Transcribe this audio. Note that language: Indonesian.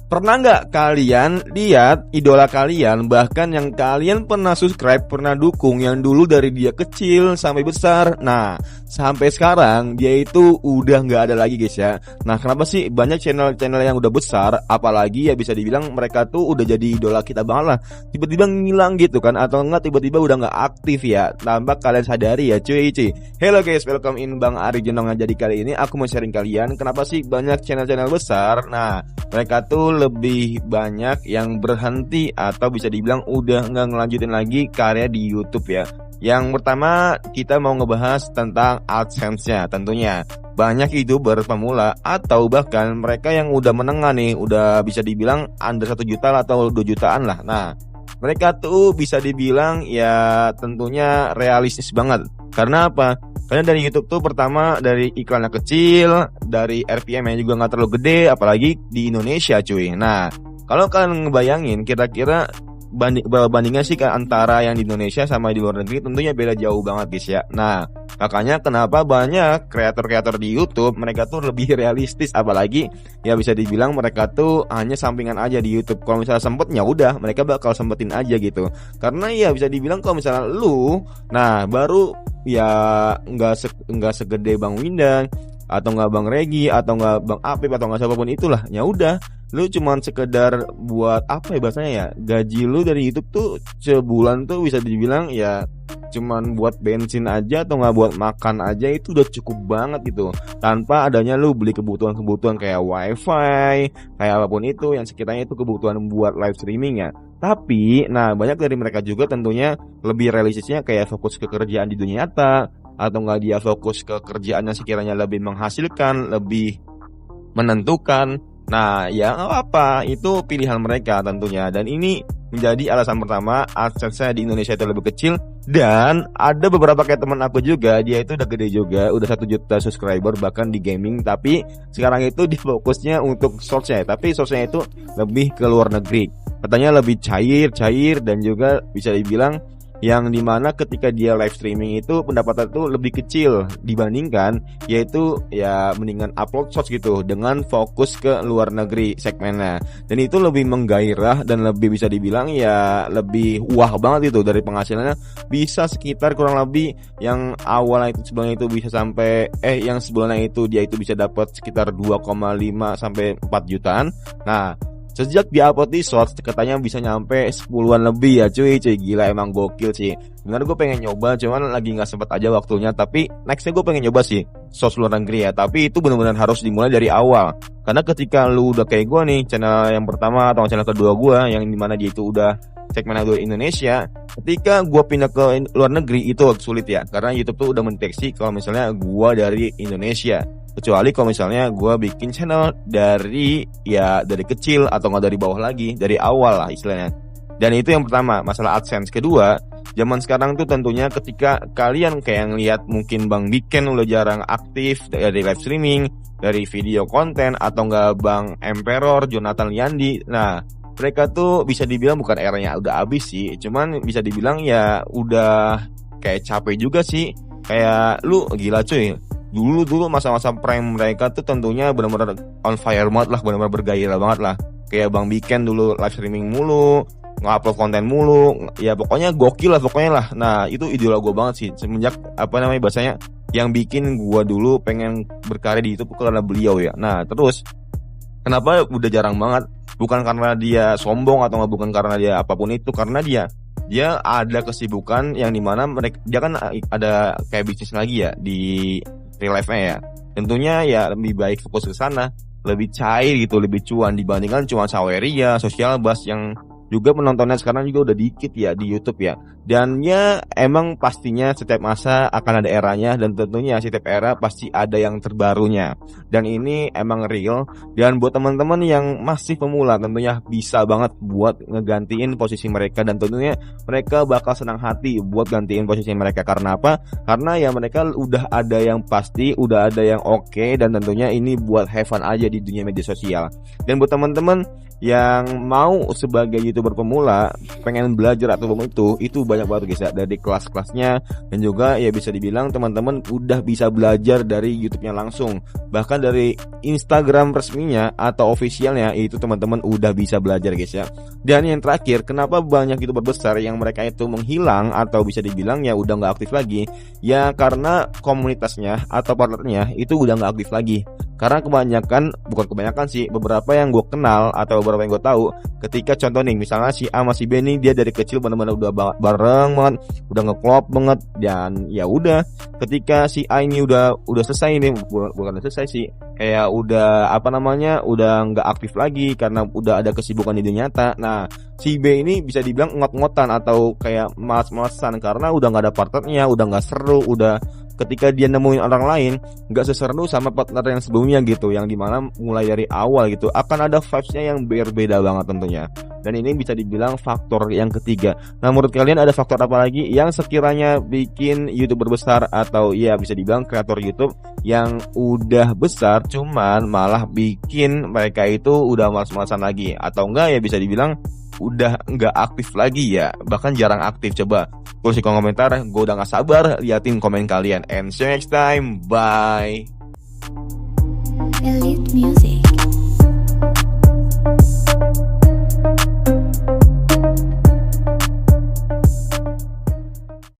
Pernah nggak kalian lihat idola kalian, bahkan yang kalian pernah subscribe, pernah dukung, yang dulu dari dia kecil sampai besar, nah sampai sekarang dia itu udah nggak ada lagi guys ya. Nah kenapa sih banyak channel-channel yang udah besar, apalagi ya bisa dibilang mereka tuh udah jadi idola kita banget lah, tiba-tiba ngilang gitu kan, atau enggak tiba-tiba udah nggak aktif ya, tanpa kalian sadari ya cuy. Hello guys, welcome in Bang Ari Jenong. Jadi kali ini aku mau sharing kalian kenapa sih banyak channel-channel besar, nah mereka tuh lebih banyak yang berhenti atau bisa dibilang udah nggak ngelanjutin lagi karya di YouTube ya. Yang pertama kita mau ngebahas tentang AdSense-nya. Tentunya banyak YouTuber pemula atau bahkan mereka yang udah menengah nih, udah bisa dibilang under 1 juta atau 2 jutaan lah. Nah mereka tuh bisa dibilang ya tentunya realistis banget. Karena apa? Karena dari YouTube tuh pertama dari iklannya kecil, dari RPM-nya juga nggak terlalu gede, apalagi di Indonesia cuy. Nah, kalau kalian ngebayangin kira-kira bandingnya sih antara yang di Indonesia sama di luar negeri, tentunya beda jauh banget guys ya. Nah, makanya kenapa banyak kreator-kreator di YouTube mereka tuh lebih realistis, apalagi ya bisa dibilang mereka tuh hanya sampingan aja di YouTube. Kalau misalnya sempetnya udah mereka bakal sempetin aja gitu. Karena ya bisa dibilang kalau misalnya lu, nah baru ya nggak segede Bang Windan atau nggak Bang Regi atau nggak Bang Apip atau nggak siapapun itulah, ya udah lu cuman sekedar buat apa ya bahasanya ya, gaji lu dari YouTube tuh sebulan tuh bisa dibilang ya cuman buat bensin aja atau nggak buat makan aja, itu udah cukup banget gitu, tanpa adanya lu beli kebutuhan-kebutuhan kayak wifi, kayak apapun itu yang sekiranya itu kebutuhan buat live streaming ya. Tapi nah banyak dari mereka juga tentunya lebih realistisnya kayak fokus ke kerjaan di dunia nyata, atau nggak dia fokus ke kerjaan yang sekiranya lebih menghasilkan, lebih menentukan. Nah ya apa, itu pilihan mereka tentunya. Dan ini menjadi alasan pertama AdSense di Indonesia itu lebih kecil. Dan ada beberapa kayak teman aku juga, dia itu udah gede juga, udah 1 juta subscriber bahkan di gaming, tapi sekarang itu di fokusnya untuk source-nya, tapi source-nya itu lebih ke luar negeri. Katanya lebih cair dan juga bisa dibilang yang dimana ketika dia live streaming itu pendapatan tuh lebih kecil dibandingkan yaitu ya mendingan upload shorts gitu dengan fokus ke luar negeri segmennya. Dan itu lebih menggairah dan lebih bisa dibilang ya lebih wah banget itu, dari penghasilannya bisa sekitar kurang lebih yang awalnya itu sebelumnya itu bisa sampai yang sebelumnya itu dia itu bisa dapat sekitar 2,5 sampai 4 jutaan. Nah sejak di-upload di shorts katanya bisa nyampe 10-an lebih ya cuy, gila emang gokil sih. Bener gue pengen nyoba, cuman lagi gak sempet aja waktunya. Tapi nextnya gue pengen nyoba sih shorts luar negeri ya. Tapi itu bener-bener harus dimulai dari awal. Karena ketika lu udah kayak gue nih, channel yang pertama atau channel kedua gue yang dimana dia itu udah segmen audio Indonesia, ketika gue pindah ke luar negeri itu sulit ya. Karena YouTube tuh udah mendeteksi kalau misalnya gue dari Indonesia. Kecuali kalau misalnya gue bikin channel dari kecil atau nggak dari bawah lagi, dari awal lah istilahnya. Dan itu yang pertama, masalah AdSense. Kedua, zaman sekarang tuh tentunya ketika kalian kayak ngeliat mungkin Bang Biken udah jarang aktif dari live streaming, dari video konten, atau nggak Bang Emperor, Jonathan Liandi. Nah mereka tuh bisa dibilang bukan eranya udah habis sih, cuman bisa dibilang ya udah kayak capek juga sih. Kayak lu gila cuy, dulu masa-masa prime mereka tuh tentunya benar-benar on fire banget lah, benar-benar bergairah banget lah. Kayak Bang Biken dulu live streaming mulu, nge-upload konten mulu, ya pokoknya gokil lah pokoknya lah. Nah itu idola gue banget sih semenjak bahasanya yang bikin gue dulu pengen berkarya di YouTube karena beliau ya. Nah terus kenapa udah jarang banget, bukan karena dia sombong atau nggak, bukan karena dia apapun itu, karena dia ada kesibukan yang dimana dia kan ada kayak bisnis lagi ya di real life-nya ya. Tentunya ya lebih baik fokus ke sana, lebih cair gitu, lebih cuan dibandingkan cuma saweria, sosial bus yang juga penontonnya sekarang juga udah dikit ya di YouTube ya. Dan ya emang pastinya setiap masa akan ada eranya, dan tentunya setiap era pasti ada yang terbarunya. Dan ini emang real. Dan buat teman-teman yang masih pemula tentunya bisa banget buat ngegantiin posisi mereka, dan tentunya mereka bakal senang hati buat gantiin posisi mereka. Karena apa? Karena ya mereka udah ada yang pasti, udah ada yang oke, dan tentunya ini buat have fun aja di dunia media sosial. Dan buat teman-teman yang mau sebagai YouTuber pemula pengen belajar atau itu banyak banget guys ya, dari kelas-kelasnya, dan juga ya bisa dibilang teman-teman udah bisa belajar dari YouTube-nya langsung, bahkan dari Instagram resminya atau officialnya itu teman-teman udah bisa belajar guys ya. Dan yang terakhir, kenapa banyak YouTuber besar yang mereka itu menghilang atau bisa dibilang ya udah nggak aktif lagi, ya karena komunitasnya atau partnernya itu udah nggak aktif lagi. Karena bukan kebanyakan sih, beberapa yang gue kenal atau beberapa yang gue tahu, ketika contoh nih misalnya si A sama si B nih, dia dari kecil benar-benar udah bareng banget, udah ngeklop banget, dan ya udah ketika si A ini udah selesai nih, bukan selesai sih, kayak udah udah nggak aktif lagi karena udah ada kesibukan di dunia nyata. Nah si B ini bisa dibilang ngot-ngotan atau kayak malas-malasan karena udah nggak ada partnernya, udah nggak seru, udah ketika dia nemuin orang lain nggak seseru sama partner yang sebelumnya gitu, yang dimana mulai dari awal gitu akan ada vibes-nya yang berbeda banget tentunya. Dan ini bisa dibilang faktor yang ketiga. Nah menurut kalian ada faktor apa lagi yang sekiranya bikin YouTuber besar atau ya bisa dibilang kreator YouTube yang udah besar cuman malah bikin mereka itu udah malas-malasan lagi, atau enggak ya bisa dibilang udah nggak aktif lagi ya, bahkan jarang aktif? Coba tulis di kolom komentar, gue udah gak sabar liatin komen kalian. And see you next time, bye. Elite Music.